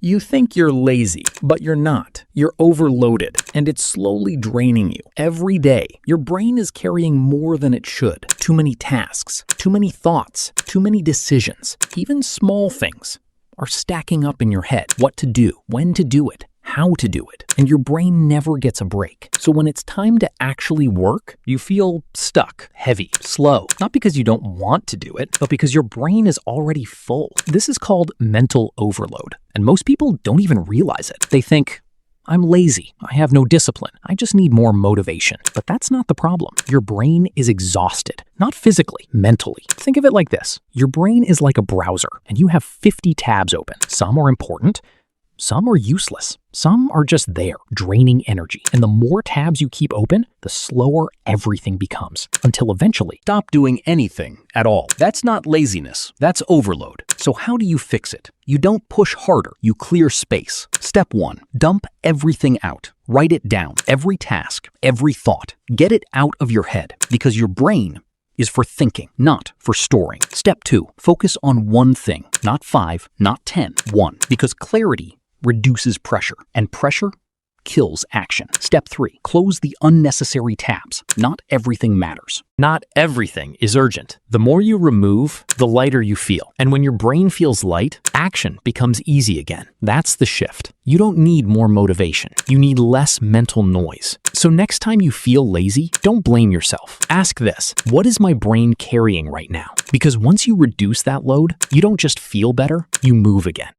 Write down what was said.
You think you're lazy, but you're not. You're overloaded, and it's slowly draining you. Every day, your brain is carrying more than it should. Too many tasks, too many thoughts, too many decisions. Even small things are stacking up in your head. What to do, when to do it, how to do it. And your brain never gets a break. So when it's time to actually work, you feel stuck, heavy, slow. Not because you don't want to do it, but because your brain is already full. This is called mental overload. And most people don't even realize it. They think, I'm lazy. I have no discipline. I just need more motivation. But that's not the problem. Your brain is exhausted. Not physically, mentally. Think of it like this. Your brain is like a browser, and you have 50 tabs open. Some are important. Some are useless. Some are just there, draining energy. And the more tabs you keep open, the slower everything becomes. Until eventually, stop doing anything at all. That's not laziness. That's overload. So how do you fix it? You don't push harder. You clear space. Step 1. Dump everything out. Write it down. Every task, every thought. Get it out of your head. Because your brain is for thinking, not for storing. Step 2. Focus on one thing. Not 5, not 10. 1. Because clarity reduces pressure, and pressure kills action. Step 3. Close the unnecessary tabs. Not everything matters. Not everything is urgent. The more you remove, the lighter you feel. And when your brain feels light, action becomes easy again. That's the shift. You don't need more motivation. You need less mental noise. So next time you feel lazy, don't blame yourself. Ask this: what is my brain carrying right now? Because once you reduce that load, you don't just feel better, you move again.